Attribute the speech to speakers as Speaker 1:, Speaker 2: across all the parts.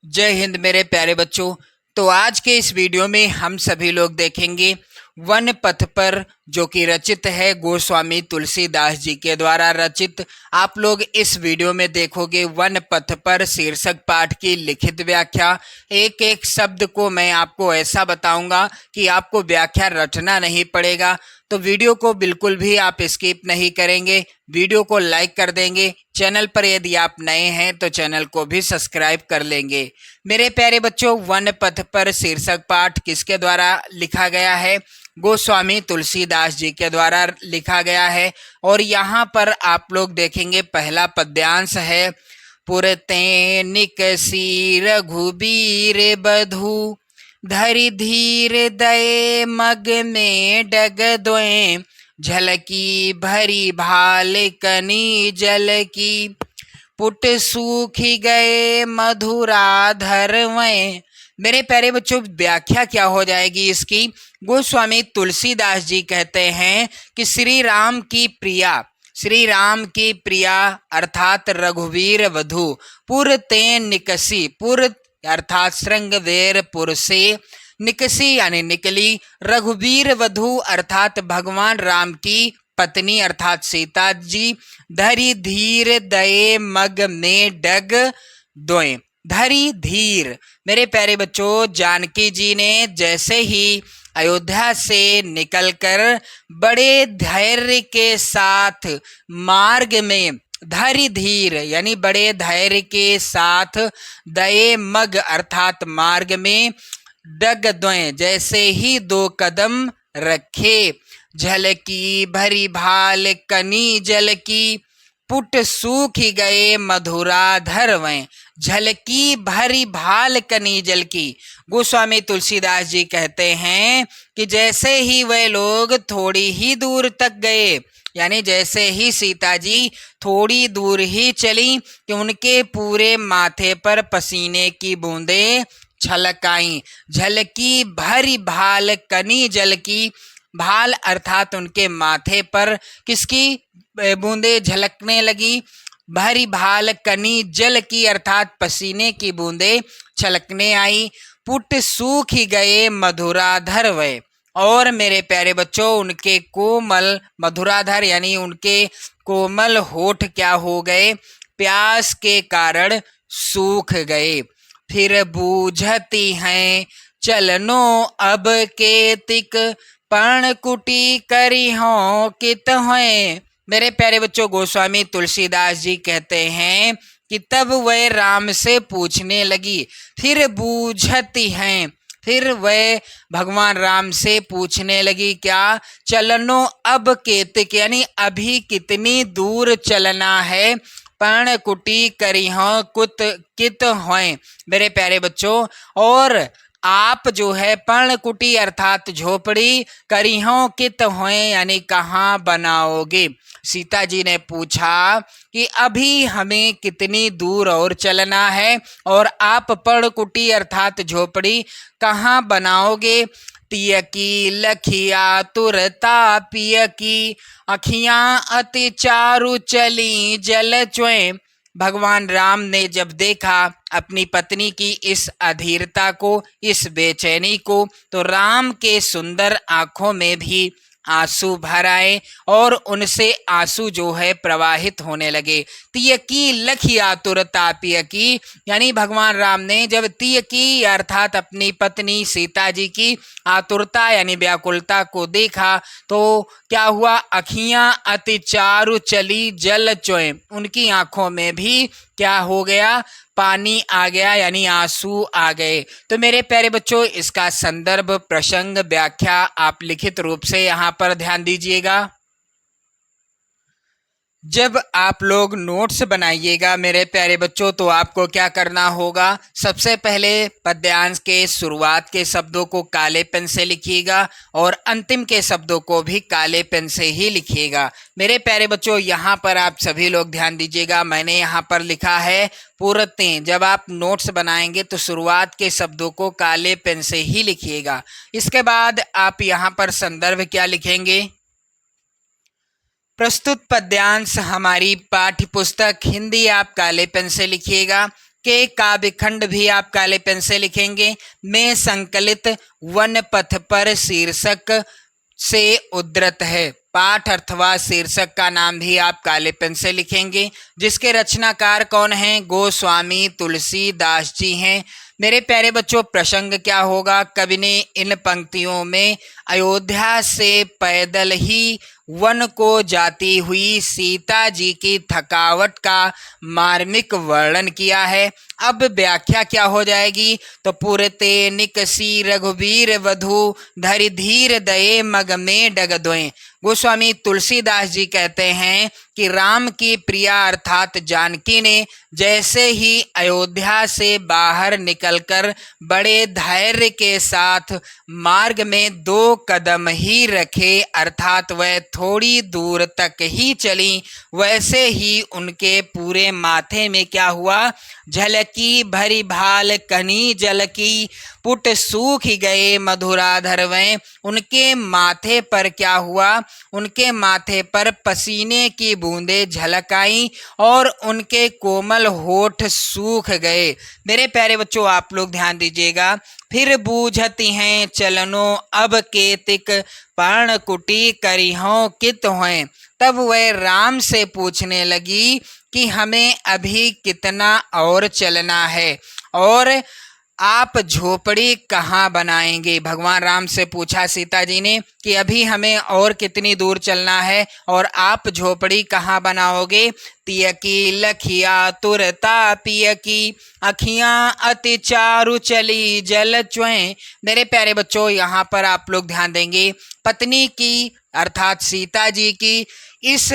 Speaker 1: जय हिंद मेरे प्यारे बच्चों। तो आज के इस वीडियो में हम सभी लोग देखेंगे वन पथ पर, जो कि रचित है गोस्वामी तुलसीदास जी के द्वारा रचित। आप लोग इस वीडियो में देखोगे वन पथ पर शीर्षक पाठ की लिखित व्याख्या। एक एक शब्द को मैं आपको ऐसा बताऊंगा कि आपको व्याख्या रटना नहीं पड़ेगा। तो वीडियो को बिल्कुल भी आप स्किप नहीं करेंगे, वीडियो को लाइक कर देंगे। चैनल पर यदि आप नए हैं तो चैनल को भी सब्सक्राइब कर लेंगे। मेरे प्यारे बच्चों, वन पथ पर शीर्षक पाठ किसके द्वारा लिखा गया है? गोस्वामी तुलसीदास जी के द्वारा लिखा गया है। और यहाँ पर आप लोग देखेंगे पहला पद्यांश है, पुरते निकसी रघुबीर बधू, धरि धीर दये मग में डग दोए, झलकी भरी भाल कनी जल की, पुट सूखी गए मधुराधर वै। मेरे प्यारे बच्चों, व्याख्या क्या हो जाएगी इसकी? गोस्वामी तुलसीदास जी कहते हैं कि श्री राम की प्रिया अर्थात रघुवीर वधु, पुर ते निकसी, पुर अर्थात श्रृंगवेरपुर से, निकसी यानी निकली, रघुवीर वधु अर्थात भगवान राम की पत्नी अर्थात सीता जी, धरी धीर दये मग में डग दोए। धरी धीर, मेरे प्यारे बच्चों, जानकी जी ने जैसे ही अयोध्या से निकलकर बड़े धैर्य के साथ मार्ग में, धरि धीर यानी बड़े धैर्य के साथ, दये मग अर्थात मार्ग में, डग द्वय जैसे ही दो कदम रखे, झलकी भरी भाल कनी जल की, पुट सूखी गए मधुराधर वै। झलकी भरी भाल कनी जल की, गोस्वामी तुलसीदास जी कहते हैं कि जैसे ही वे लोग थोड़ी ही दूर तक गए, यानी जैसे ही सीता जी थोड़ी दूर ही चली कि उनके पूरे माथे पर पसीने की बूंदें छलकाई। झलकी भरी भाल कनी जल की, भाल अर्थात उनके माथे पर किसकी बूंदे झलकने लगी? भरी भाल कनी जल की अर्थात पसीने की बूंदे छलकने आई। पुट सूख ही गए मधुराधर वै। और मेरे प्यारे बच्चों, उनके कोमल मधुराधर यानी उनके कोमल होठ क्या हो गए? प्यास के कारण सूख गए। फिर बूझती हैं चलनो अब केतिक, पर्णकुटी करी हो कित हैं। मेरे प्यारे बच्चों, गोस्वामी तुलसीदास जी कहते हैं कि तब वह राम से पूछने लगी। फिर बूझती हैं, फिर वह भगवान राम से पूछने लगी क्या? चलनो अब केतिक यानी अभी कितनी दूर चलना है? पर्णकुटी करी हो कुत कित हैं। मेरे प्यारे बच्चों, और आप जो है पर्णकुटी अर्थात झोपड़ी, करिहों कित हैं यानी कहाँ बनाओगे? सीता जी ने पूछा कि अभी हमें कितनी दूर और चलना है और आप पर्णकुटी अर्थात झोपड़ी कहाँ बनाओगे? तिय की लखिया तुरता पिय की, अखियां अति चारु चली जल चुए। भगवान राम ने जब देखा अपनी पत्नी की इस अधीरता को, इस बेचैनी को, तो राम के सुंदर आंखों में भी आंसू भर आए और उनसे आंसू जो है प्रवाहित होने लगे। तिय की लखी आतुरता पिय की, यानी भगवान राम ने जब तिय की अर्थात अपनी पत्नी सीता जी की आतुरता यानी व्याकुलता को देखा तो क्या हुआ? अखियां अति चारु चली जल चोए, उनकी आंखों में भी क्या हो गया? पानी आ गया यानी आंसू आ गए। तो मेरे प्यारे बच्चों, इसका संदर्भ, प्रसंग, व्याख्या आप लिखित रूप से यहाँ पर ध्यान दीजिएगा। जब आप लोग नोट्स बनाइएगा मेरे प्यारे बच्चों, तो आपको क्या करना होगा? सबसे पहले पद्यांश के शुरुआत के शब्दों को काले पेन से लिखिएगा और अंतिम के शब्दों को भी काले पेन से ही लिखिएगा। मेरे प्यारे बच्चों, यहाँ पर आप सभी लोग ध्यान दीजिएगा, मैंने यहाँ पर लिखा है पूरते। जब आप नोट्स बनाएंगे तो शुरुआत के शब्दों को काले पेन से ही लिखिएगा। इसके बाद आप यहाँ पर संदर्भ क्या लिखेंगे? प्रस्तुत पद्यांश हमारी पाठ्य पुस्तक हिंदी आप काले पेन से लिखिएगा। के काव्य खंड भी आप काले पेन से लिखेंगे। में संकलित वन पथ पर शीर्षक से उद्धृत है। पाठ अथवा शीर्षक का नाम भी आप काले पेन से लिखेंगे। जिसके रचनाकार कौन हैं? गोस्वामी तुलसीदास जी हैं। मेरे प्यारे बच्चों, प्रसंग क्या होगा? कवि ने इन पंक्तियों में अयोध्या से पैदल ही वन को जाती हुई सीता जी की थकावट का मार्मिक वर्णन किया है। अब व्याख्या क्या हो जाएगी? तो पुरते निकसी रघुवीर वधु धरि धीर दये मग में डगदोए। गोस्वामी तुलसीदास जी कहते हैं कि राम की प्रिया अर्थात जानकी ने जैसे ही अयोध्या से बाहर निकलकर बड़े धैर्य के साथ मार्ग में 2 कदम ही रखे, अर्थात वह थोड़ी दूर तक ही चली, वैसे ही उनके पूरे माथे में क्या हुआ? झलकी भरी भाल कनी जल की पुट सूख गए मधुराधर वै। उनके माथे पर क्या हुआ? उनके माथे पर पसीने की बूंदें झलक आई और उनके कोमल होठ सूख गए। मेरे प्यारे बच्चों, आप लोग ध्यान दीजिएगा। फिर बूझती हैं चलनो अब केतिक पर्णकुटी करिहों कित हों। तब वह राम से पूछने लगी कि हमें अभी कितना और चलना है और आप झोपड़ी कहाँ बनाएंगे? भगवान राम से पूछा सीता जी ने कि अभी हमें और कितनी दूर चलना है और आप झोपड़ी कहाँ बनाओगे? तियकी लखिया तुरता पियकी अखियां अति चारु चली जल च्वें। मेरे प्यारे बच्चों, यहाँ पर आप लोग ध्यान देंगे। पत्नी की अर्थात सीता जी की इस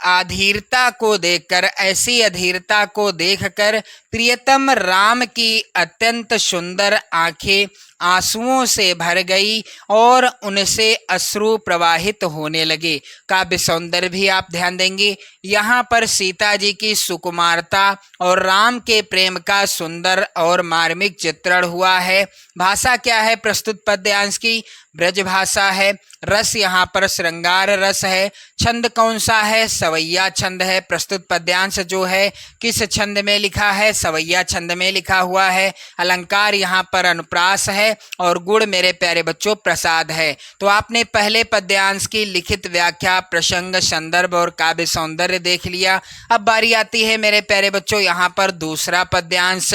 Speaker 1: अधीरता को देखकर, ऐसी अधीरता को देखकर प्रियतम राम की अत्यंत सुंदर आंखें आंसुओं से भर गई और उनसे अश्रु प्रवाहित होने लगे। काव्य सौंदर्य भी आप ध्यान देंगे। यहाँ पर सीता जी की सुकुमारता और राम के प्रेम का सुंदर और मार्मिक चित्रण हुआ है। भाषा क्या है प्रस्तुत पद्यांश की? ब्रज भाषा है। रस यहाँ पर श्रृंगार रस है। छंद कौन सा है? सवैया छंद है। प्रस्तुत पद्यांश जो है किस छंद में लिखा है? सवैया छंद में लिखा हुआ है। अलंकार यहाँ पर अनुप्रास है और गुण मेरे प्यारे बच्चों प्रसाद है। तो आपने पहले पद्यांश की लिखित व्याख्या, प्रसंग, संदर्भ और काव्य सौंदर्य देख लिया। अब बारी आती है मेरे प्यारे बच्चों यहाँ पर दूसरा पद्यांश।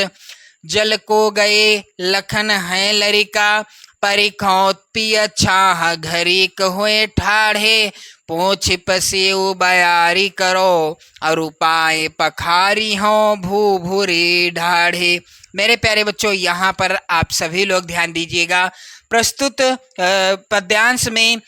Speaker 1: जल को गए लखन है लरिका परिखौत पिय छाह घरी कहुए ठाढ़े पोछ पसेऊ बयारी करो अरुपाए पखारी हों भू भूरी ढाढ़े। मेरे प्यारे बच्चों, यहाँ पर आप सभी लोग ध्यान दीजिएगा। प्रस्तुत पद्यांश में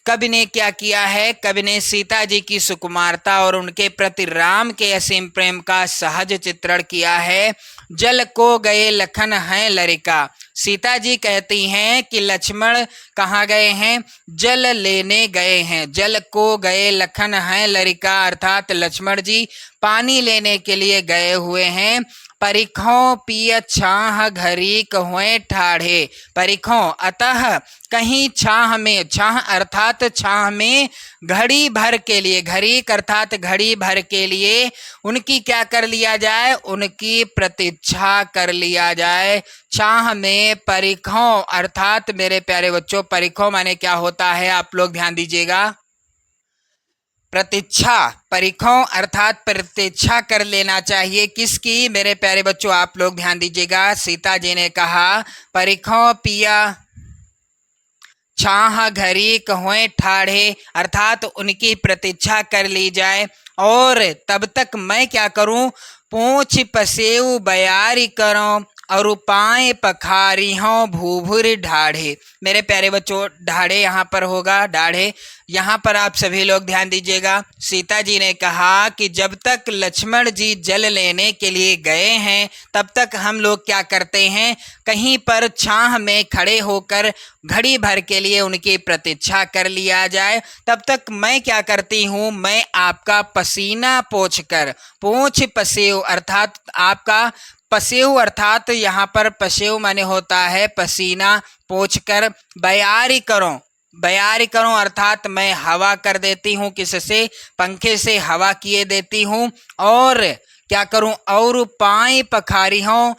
Speaker 1: कवि ने क्या किया है? कवि ने सीता जी की सुकुमारता और उनके प्रति राम के असीम प्रेम का सहज चित्रण किया है। जल को गए लखन हैं लरिका। सीता जी कहती हैं कि लक्ष्मण कहाँ गए हैं? जल लेने गए हैं। जल को गए लखन हैं लरिका अर्थात लक्ष्मण जी पानी लेने के लिए गए हुए हैं। परिखों पिय छाह घरी कहुए ठाढ़े। परिखों अतः कहीं छाह में, छाह अर्थात छाह में घड़ी भर के लिए, घड़ी अर्थात घड़ी भर के लिए उनकी क्या कर लिया जाए? उनकी प्रतीक्षा कर लिया जाए। छाह में परिखों अर्थात मेरे प्यारे बच्चों परिखों माने क्या होता है? आप लोग ध्यान दीजिएगा। प्रतीक्षा, परिखों अर्थात प्रतीक्षा कर लेना चाहिए। किसकी? मेरे प्यारे बच्चों आप लोग ध्यान दीजिएगा। सीता जी ने कहा परिखों पिया छाह घरी कहुए ठाढ़े अर्थात उनकी प्रतीक्षा कर ली जाए और तब तक मैं क्या करूं? पूछ पसेऊ बयारी करो और उपाय पखारी हों भूभुर ढाढ़े। मेरे प्यारे बच्चों ढाढ़े यहाँ पर होगा, ढाढ़े। यहाँ पर आप सभी लोग ध्यान दीजिएगा। सीता जी ने कहा कि जब तक लक्ष्मण जी जल लेने के लिए गए हैं तब तक हम लोग क्या करते हैं? कहीं पर छाह में खड़े होकर घड़ी भर के लिए उनकी प्रतीक्षा कर लिया जाए। तब तक मैं क्या करती हूँ? मैं आपका पसीना पोंछकर, पोंछ पसेव अर्थात आपका पसेव अर्थात यहाँ पर पसेव माने होता है पसीना पोंछकर बयारी करो। बयारी करो अर्थात मैं हवा कर देती हूँ। किससे? पंखे से हवा किए देती हूँ और क्या करूं, और पाए पखारी हों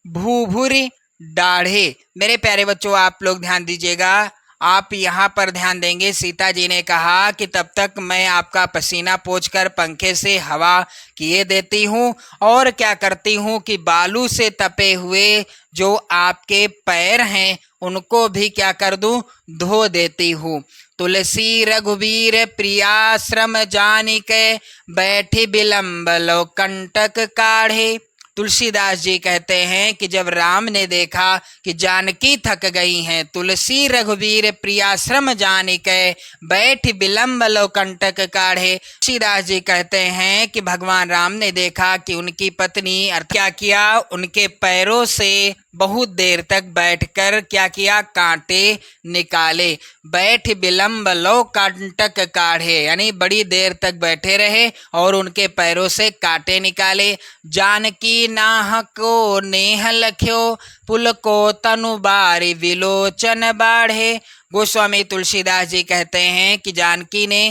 Speaker 1: भूभुरी डाढ़े। मेरे प्यारे बच्चों आप लोग ध्यान दीजिएगा, आप यहाँ पर ध्यान देंगे। सीता जी ने कहा कि तब तक मैं आपका पसीना पोंछकर पंखे से हवा किए देती हूँ और क्या करती हूँ कि बालू से तपे हुए जो आपके पैर हैं उनको भी क्या कर दूं, धो देती हूँ। तुलसी रघुवीर प्रियाश्रम जानिके बैठी विलंब लो कंटक काढ़े। तुलसीदास जी कहते हैं कि जब राम ने देखा कि जानकी थक गई हैं, तुलसी रघुवीर प्रियाश्रम जानिके बैठ विलंब लो कंटक काढ़े। तुलसीदास जी कहते हैं कि भगवान राम ने देखा कि उनकी पत्नी क्या किया, उनके पैरों से बहुत देर तक बैठकर क्या किया, कांटे निकाले। बैठ विलंब लो कंटक काढ़े, यानी बड़ी देर तक बैठे रहे और उनके पैरों से कांटे निकाले। जानकी नाह को नेह लख्यो पुल को तनु बारी विलोचन बाढ़े। गोस्वामी तुलसीदास जी कहते हैं कि जानकी ने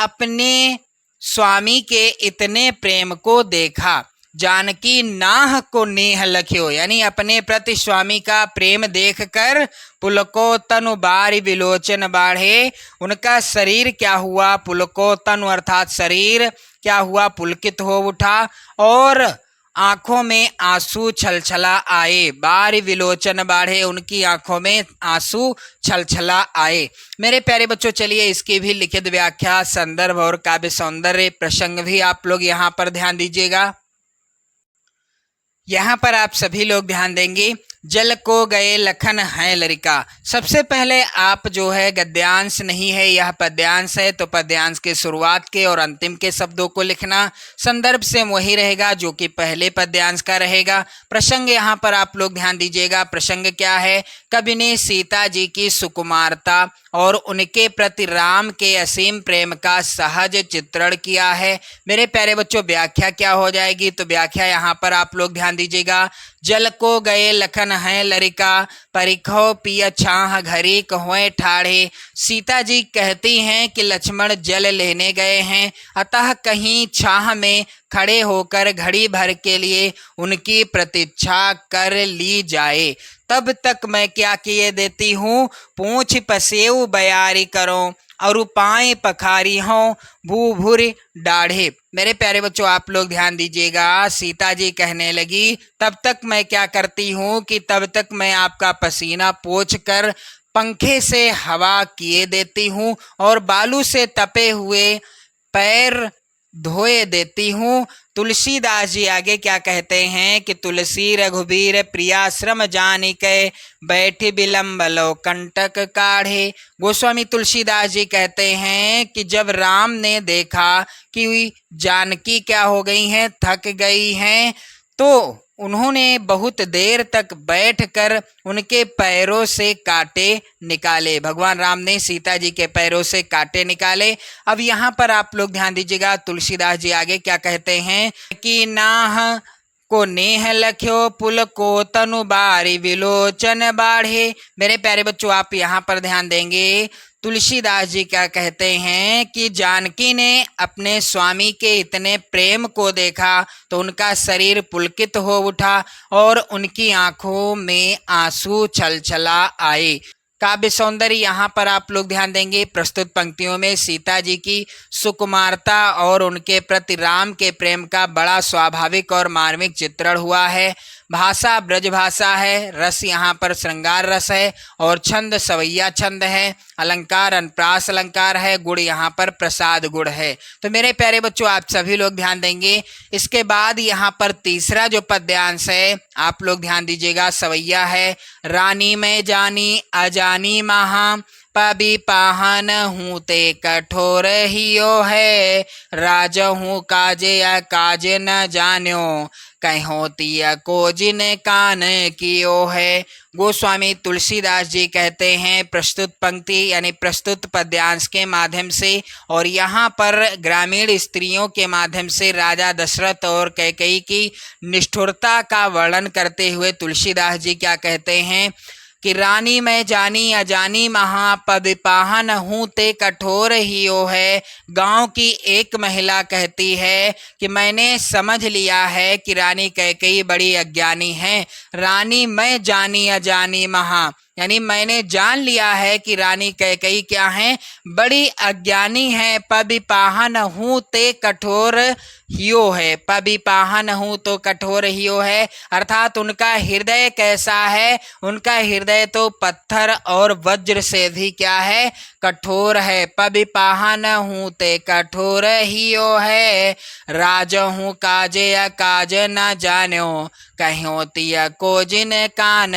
Speaker 1: अपने स्वामी के इतने प्रेम को देखा। जानकी नाह को नेह लख्यो, यानी अपने प्रति स्वामी का प्रेम देखकर पुलको तनु बारी विलोचन बाढ़े, उनका शरीर क्या हुआ, पुलको तनु अर्थात शरीर क्या हुआ, पुलकित हो उठा और आंखों में आंसू छलछला आए। बारी विलोचन बाढ़े, उनकी आंखों में आंसू छलछला आए। मेरे प्यारे बच्चों चलिए इसकी भी लिखित व्याख्या, संदर्भ और काव्य सौंदर्य प्रसंग भी आप लोग यहाँ पर ध्यान दीजिएगा। यहाँ पर आप सभी लोग ध्यान देंगे, जल को गए लखन है लरिका। सबसे पहले आप जो है गद्यांश नहीं है, यह पद्यांश है, तो पद्यांश के शुरुआत के और अंतिम के शब्दों को लिखना। संदर्भ से वही रहेगा जो कि पहले पद्यांश का रहेगा। प्रसंग यहाँ पर आप लोग ध्यान दीजिएगा, प्रसंग क्या है, कवि ने सीता जी की सुकुमारता और उनके प्रति राम के असीम प्रेम का सहज चित्रण किया है। मेरे प्यारे बच्चों व्याख्या क्या हो जाएगी, तो व्याख्या यहाँ पर आप लोग ध्यान दीजिएगा। जल को गए लखन है लरिका, परिखो पिय छाह घरी कहोए ठाढ़े। सीता जी कहती हैं कि लक्ष्मण जल लेने गए हैं, अतः कहीं छाह में खड़े होकर घड़ी भर के लिए उनकी प्रतीक्षा कर ली जाए। तब तक मैं क्या किए देती हूँ, पूंछ पसेऊ बयारी करो और पाए पखारी हों भूभुर डाढ़े। मेरे प्यारे बच्चों आप लोग ध्यान दीजिएगा, सीता जी कहने लगी तब तक मैं क्या करती हूँ कि तब तक मैं आपका पसीना पोंछकर पंखे से हवा किए देती हूँ और बालू से तपे हुए पैर धोए देती हूँ। तुलसीदास जी आगे क्या कहते हैं कि तुलसी रघुबीर प्रियाश्रम जानिके बैठी विलंब लो कंटक काढ़े। गोस्वामी तुलसीदास जी कहते हैं कि जब राम ने देखा कि जानकी क्या हो गई हैं, थक गई हैं, तो उन्होंने बहुत देर तक बैठकर उनके पैरों से कांटे निकाले। भगवान राम ने सीता जी के पैरों से कांटे निकाले। अब यहाँ पर आप लोग ध्यान दीजिएगा, तुलसीदास जी आगे क्या कहते हैं कि नाह को नेह लख्यो पुल को तनु बारी विलोचन बाढ़े। मेरे प्यारे बच्चों आप यहाँ पर ध्यान देंगे, तुलसीदास जी क्या कहते हैं कि जानकी ने अपने स्वामी के इतने प्रेम को देखा तो उनका शरीर पुलकित हो उठा और उनकी आंखों में आंसू छलछला आए। काव्य सौंदर्य यहाँ पर आप लोग ध्यान देंगे, प्रस्तुत पंक्तियों में सीता जी की सुकुमारता और उनके प्रति राम के प्रेम का बड़ा स्वाभाविक और मार्मिक चित्रण हुआ है। भाषा ब्रज भाषा है, रस यहाँ पर श्रृंगार रस है और छंद सवैया छंद है, अलंकार अनप्रास अलंकार है, गुण यहाँ पर प्रसाद गुण है। तो मेरे प्यारे बच्चों आप सभी लोग ध्यान देंगे। इसके बाद यहाँ पर तीसरा जो पद्यांश है आप लोग ध्यान दीजिएगा, सवैया है। रानी में जानी अजानी महा पबी पाहन हूँ ते कठोर हियो है, राज हूँ काजे या काज न जान्यो, कहो तिया को जिन कान कियो है। गोस्वामी तुलसीदास जी कहते हैं प्रस्तुत पंक्ति यानी प्रस्तुत पद्यांश के माध्यम से और यहाँ पर ग्रामीण स्त्रियों के माध्यम से राजा दशरथ और कैकेयी की निष्ठुरता का वर्णन करते हुए तुलसीदास जी क्या कहते हैं कि रानी मैं जानी अजानी महा पबिपाहन हूँ ते कठोर हियो है। गांव की एक महिला कहती है कि मैंने समझ लिया है कि रानी कैकेयी बड़ी अज्ञानी है। रानी मैं जानी अजानी महा, यानी मैंने जान लिया है कि रानी कैकेयी क्या है, बड़ी अज्ञानी है। पबिपाहन हूँ ते कठोर हियो है, पबिपाहन हूँ तो कठोर हियो है, अर्थात उनका हृदय कैसा है, उनका हृदय तो पत्थर और वज्र से भी क्या है, कठोर है। पबिपाहन हूँ ते कठोर हियो है। राज हूँ काजे अकाज न जान्यो, कहो तिया को जिन कान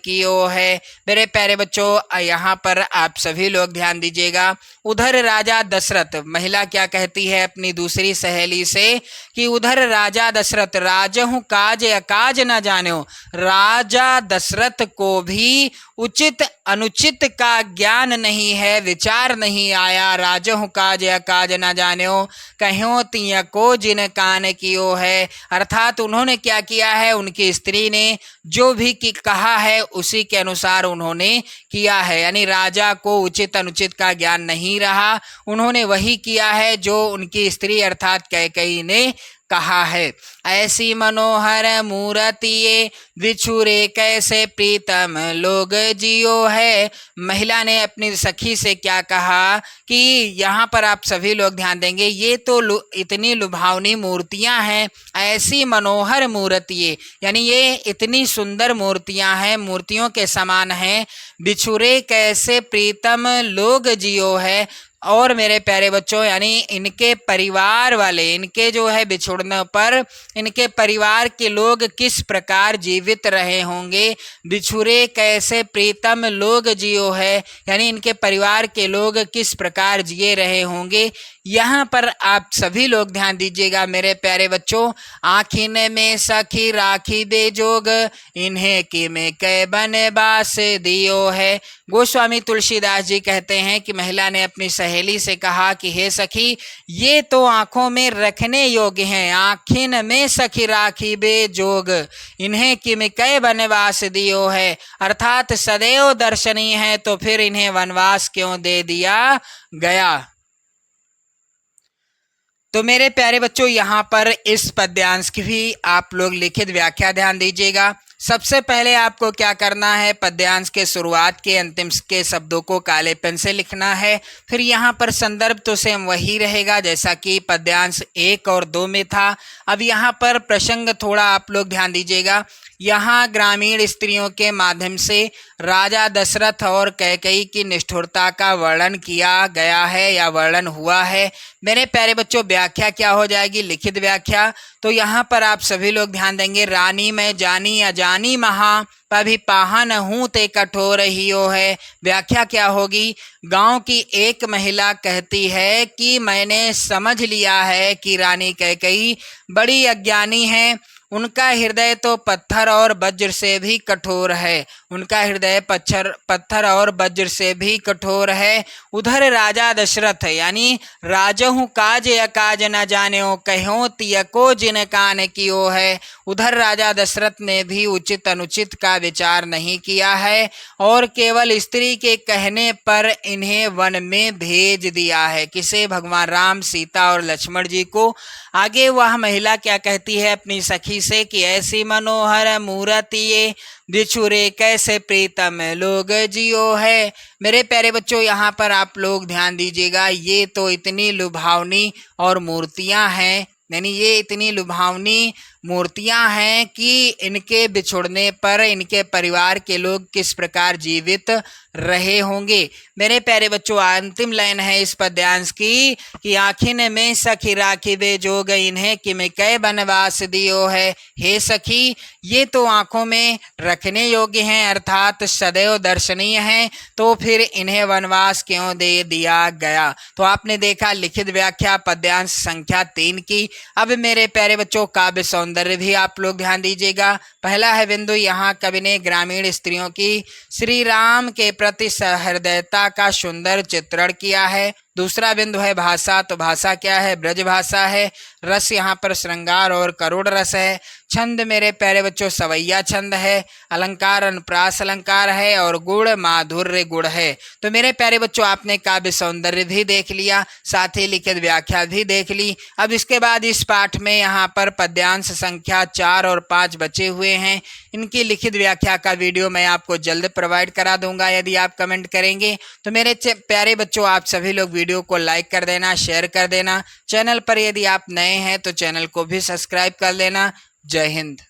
Speaker 1: कियो है। मेरे प्यारे बच्चों, यहाँ पर आप सभी लोग ध्यान दीजिएगा। उधर राजा दशरथ, महिला क्या कहती है अपनी दूसरी सहेली से कि उधर राजा दशरथ, राजहु काज अकाज न जान्यो, राजा दशरथ को भी उचित अनुचित का ज्ञान नहीं है, विचार नहीं आया। राजहु काज अकाज न जान्यो, कहो तिया को जिन कान कियो है, अर्थात उन्होंने क्या किया है, उनकी स्त्री ने जो भी कहा है उसी के अनुसार उन्होंने किया है। यानी राजा को उचित अनुचित का ज्ञान नहीं रहा, उन्होंने वही किया है जो उनकी स्त्री अर्थात कैकेयी ने कहा है। ऐसी मनोहर मूर्तिये बिछुरे कैसे प्रीतम लोग जियो है। महिला ने अपनी सखी से क्या कहा कि यहाँ पर आप सभी लोग ध्यान देंगे, ये तो इतनी लुभावनी मूर्तियाँ हैं, ऐसी मनोहर मूर्तिये, यानी ये इतनी सुंदर मूर्तियाँ हैं, मूर्तियों के समान हैं। बिछुरे कैसे प्रीतम लोग जियो है, और मेरे प्यारे बच्चों, यानी इनके परिवार वाले, इनके जो है बिछुड़ने पर इनके परिवार के लोग किस प्रकार जीवित रहे होंगे। बिछुरे कैसे प्रीतम लोग जियो है, यानी इनके परिवार के लोग किस प्रकार जिए रहे होंगे। यहाँ पर आप सभी लोग ध्यान दीजिएगा मेरे प्यारे बच्चों। आखिन में सखी राखी बेजोग, इन्हें कि में कै बनवास दियो है। गोस्वामी तुलसीदास जी कहते हैं कि महिला ने अपनी सहेली से कहा कि हे सखी, ये तो आंखों में रखने योग्य हैं। आखिन में सखी राखी बेजोग, इन्हें कि में कै बनवास दियो है, अर्थात सदैव दर्शनीय है, तो फिर इन्हें वनवास क्यों दे दिया गया। तो मेरे प्यारे बच्चों, यहाँ पर इस पद्यांश की भी आप लोग लिखित व्याख्या ध्यान दीजिएगा। सबसे पहले आपको क्या करना है, पद्यांश के शुरुआत के अंतिम के शब्दों को काले पेन से लिखना है। फिर यहाँ पर संदर्भ तो सेम वही रहेगा जैसा कि पद्यांश 1 और 2 में था। अब यहाँ पर प्रसंग थोड़ा आप लोग ध्यान दीजिएगा। यहाँ ग्रामीण स्त्रियों के माध्यम से राजा दशरथ और कैकेयी की निष्ठुरता का वर्णन किया गया है या वर्णन हुआ है। मेरे प्यारे बच्चों, व्याख्या क्या हो जाएगी, लिखित व्याख्या। तो यहाँ पर आप सभी लोग ध्यान देंगे, रानी मैं जानी अजानी महा पबिपाहन हूँ ते कठोर हियो है। व्याख्या क्या होगी, गांव की एक महिला कहती है कि मैंने समझ लिया है कि रानी कैकेयी बड़ी अज्ञानी है, उनका हृदय तो पत्थर और वज्र से भी कठोर है, उनका हृदय पत्थर और वज्र से भी कठोर है। उधर राजा दशरथ, यानी राजहु काज अकाज न जान्यो, कहो तियको जिन कान कियो है। उधर राजा दशरथ ने भी उचित अनुचित का विचार नहीं किया है और केवल स्त्री के कहने पर इन्हें वन में भेज दिया है। किसे, भगवान राम, सीता और लक्ष्मण जी को। आगे वह महिला क्या कहती है अपनी सखी से कि ऐसी मनोहर मूर्तिये बिछुरे कैसे प्रीतम लोग जियो है। मेरे प्यारे बच्चों, यहाँ पर आप लोग ध्यान दीजिएगा, ये तो इतनी लुभावनी और मूर्तियाँ हैं, यानी ये इतनी लुभावनी मूर्तियां हैं कि इनके बिछुड़ने पर इनके परिवार के लोग किस प्रकार जीवित रहे होंगे। मेरे प्यारे बच्चों, अंतिम लाइन है इस पद्यांश की कि आखिन में सखी राखी बेजोग, इन्हें कि में कै बनवास दियो है। हे सखी, ये तो आंखों में रखने योग्य हैं, अर्थात सदैव दर्शनीय हैं, तो फिर इन्हें वनवास क्यों दे दिया गया। तो आपने देखा लिखित व्याख्या पद्यांश संख्या 3 की। अब मेरे प्यारे बच्चों, काव्य सौंदर्य भी आप लोग ध्यान दीजिएगा। पहला है बिंदु, यहाँ कवि ने ग्रामीण स्त्रियों की श्री राम के प्रति सहृदयता का सुंदर चित्रण किया है। दूसरा बिंदु है भाषा, तो भाषा क्या है? ब्रज भाषा है। रस यहाँ पर श्रृंगार और करुण रस है। छंद मेरे प्यारे बच्चों सवैया छंद है। अलंकार अनुप्रास अलंकार है और गुण माधुर्य गुण है। तो मेरे प्यारे बच्चों आपने काव्य सौंदर्य भी देख लिया, साथ ही लिखित व्याख्या भी देख ली। अब इसके बाद इस पाठ में यहाँ पर पद्यांश संख्या 4 और 5 बचे हुए हैं। इनकी लिखित व्याख्या का वीडियो मैं आपको जल्द प्रोवाइड करा दूंगा यदि आप कमेंट करेंगे। तो मेरे प्यारे बच्चों आप सभी लोग वीडियो को लाइक कर देना, शेयर कर देना। चैनल पर यदि आप नए हैं तो चैनल को भी सब्सक्राइब कर लेना। जय हिंद।